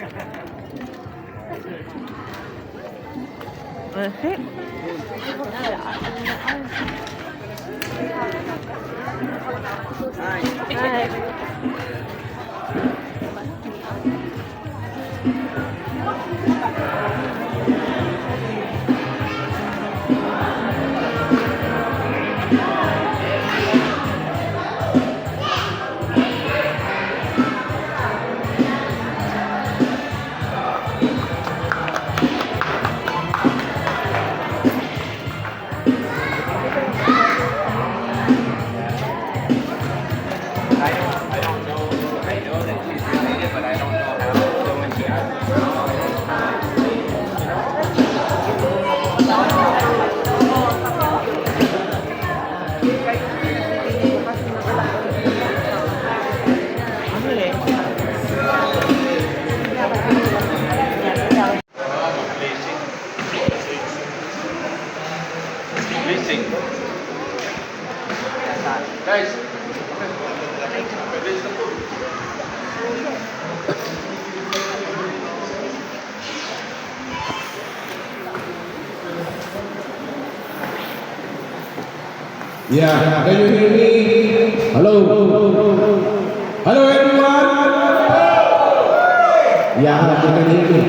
Okay. I don't know. I know that she's related, but I don't know how. So when she asked Blessing. Guys. Yeah, can you hear me? Hello? Hello everyone? Yeah, you can hear me.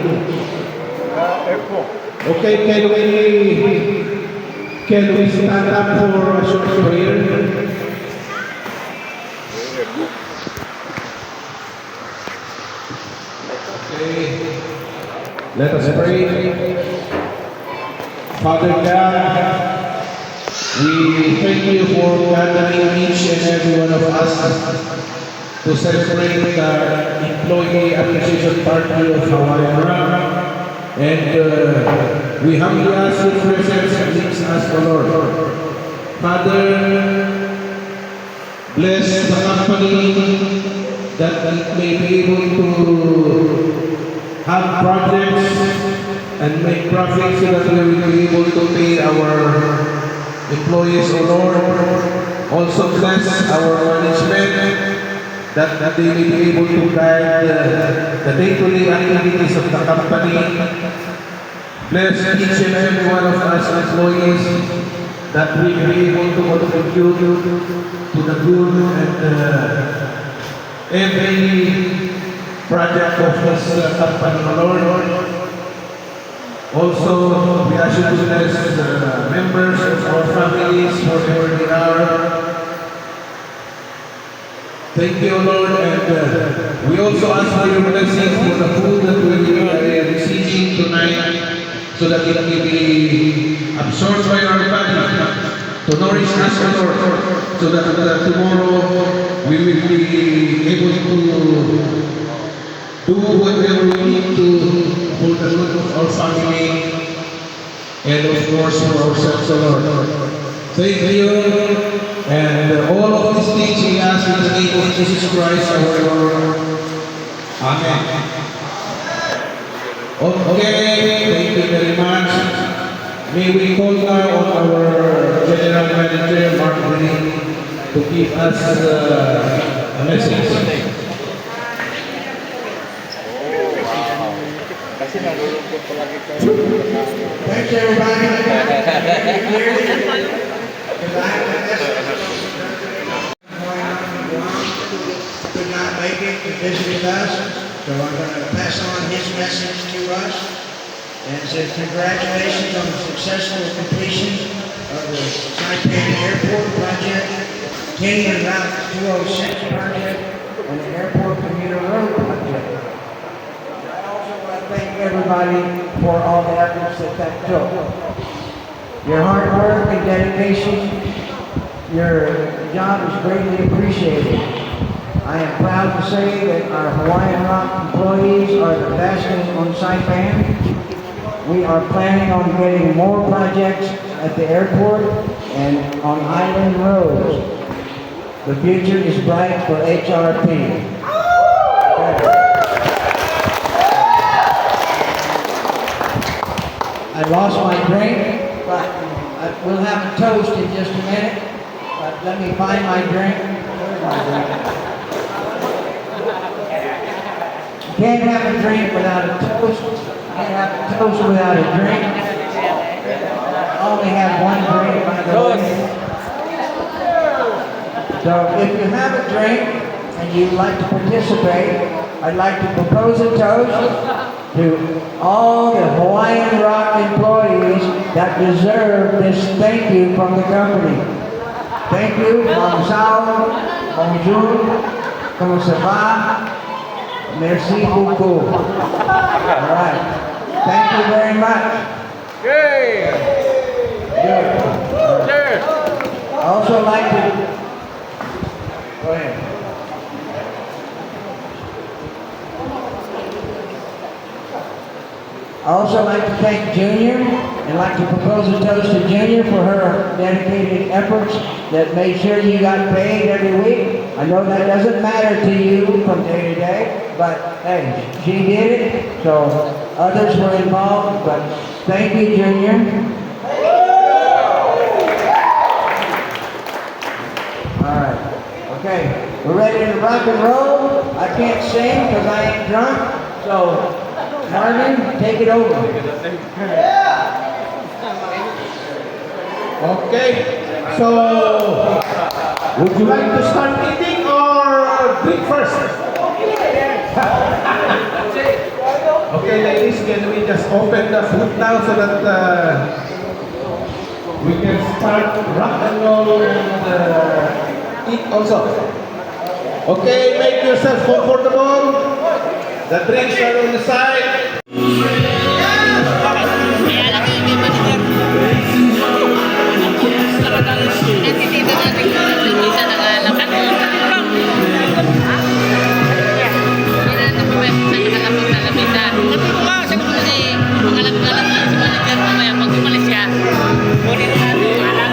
Okay, can we stand up for a short prayer? Okay, let us pray. Father God, we thank you for gathering each and every one of us to celebrate the Employee Appreciation Party of Hawaiian Rock. And we humbly ask your presence and leads us, O Lord. Father, bless the company that it may be able to have projects and make profits so that we will be able to pay our employees, O Lord. Also bless our management that they may be able to guide the day-to-day activities of the company. Bless each and every one of us employees that we may be able to contribute to the good and every project of this company, O Lord. Also, we ask you to bless the members of our families wherever they are. Thank you, Lord, and we also ask for your blessing for the food that we will be receiving tonight, so that it will be absorbed by our body to nourish us, O Lord, so that tomorrow we will be able to do whatever we need to for the good of our family and of course for ourselves, O Lord. Thank you. And all of these things we ask in the name of Jesus Christ our Lord. Amen. Okay, thank you very much. May we call now on our General Manager, Mark Green, to give us a message. Thanks everybody. Could not make it to visit with us, so I'm going to pass on his message to us and says congratulations on the successful completion of the Saipan Airport project, 10-year Route 206 project, and the Airport Commuter Road project. I also want to thank everybody for all the efforts that took. Your hard work and dedication, your job is greatly appreciated. I am proud to say that our Hawaiian Rock employees are the best on Saipan. We are planning on getting more projects at the airport and on island roads. The future is bright for HRP. I lost my drink, but we'll have a toast in just a minute. But let me find my drink. Where's my drink? Can't have a drink without a toast. Can't have a toast without a drink. Only have one drink, by the way. So if you have a drink and you'd like to participate, I'd like to propose a toast to all the Hawaiian Rock employees that deserve this thank you from the company. Thank you, Mamsao, bonjour, comment ça va? Merci beaucoup. All right. Thank you very much. Yay! Good. Cheers! I also like to go ahead. I also like to thank Junior and like to propose a toast to Junior for her dedicated efforts that made sure you got paid every week. I know that doesn't matter to you from day to day, but hey, she did it, so others were involved, but thank you, Junior. All right, okay, we're ready to rock and roll. I can't sing because I ain't drunk, so Marvin, take it over. Okay, so would you like to start eating or drink first? Okay, ladies, can we just open the food now so that we can start rock and roll and eat also? Okay, make yourself comfortable. The drinks are on the side. Nandito natin kung minsan nangalakad. Kailan na pa sa nakalapit na lamisa. Kasi mangalap-galap na si manager mamaya pag umalis siya. Kunin natin alam.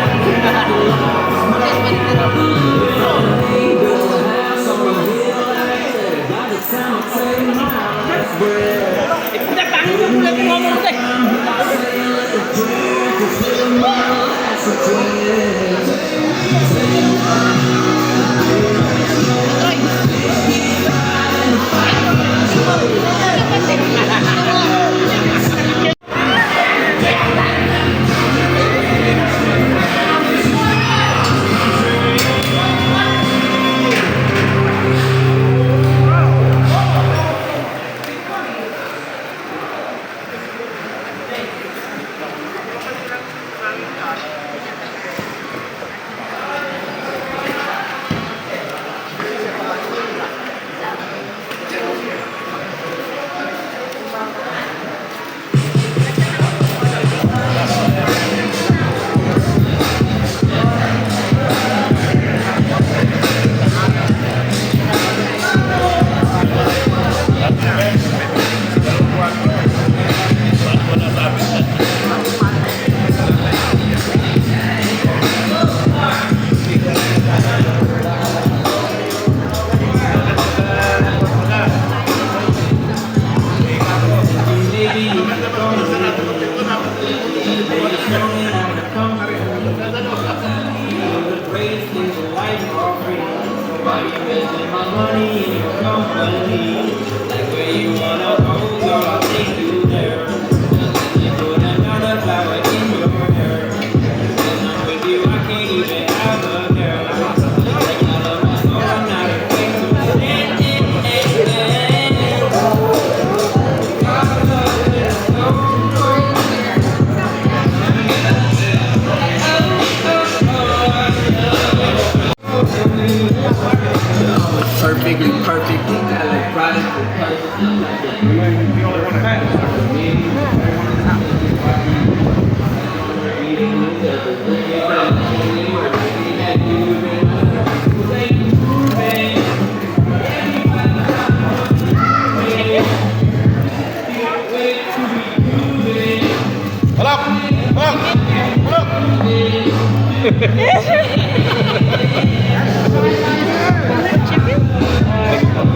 Perfectly electronic.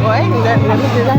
Ủa, người ta làm cái gì ra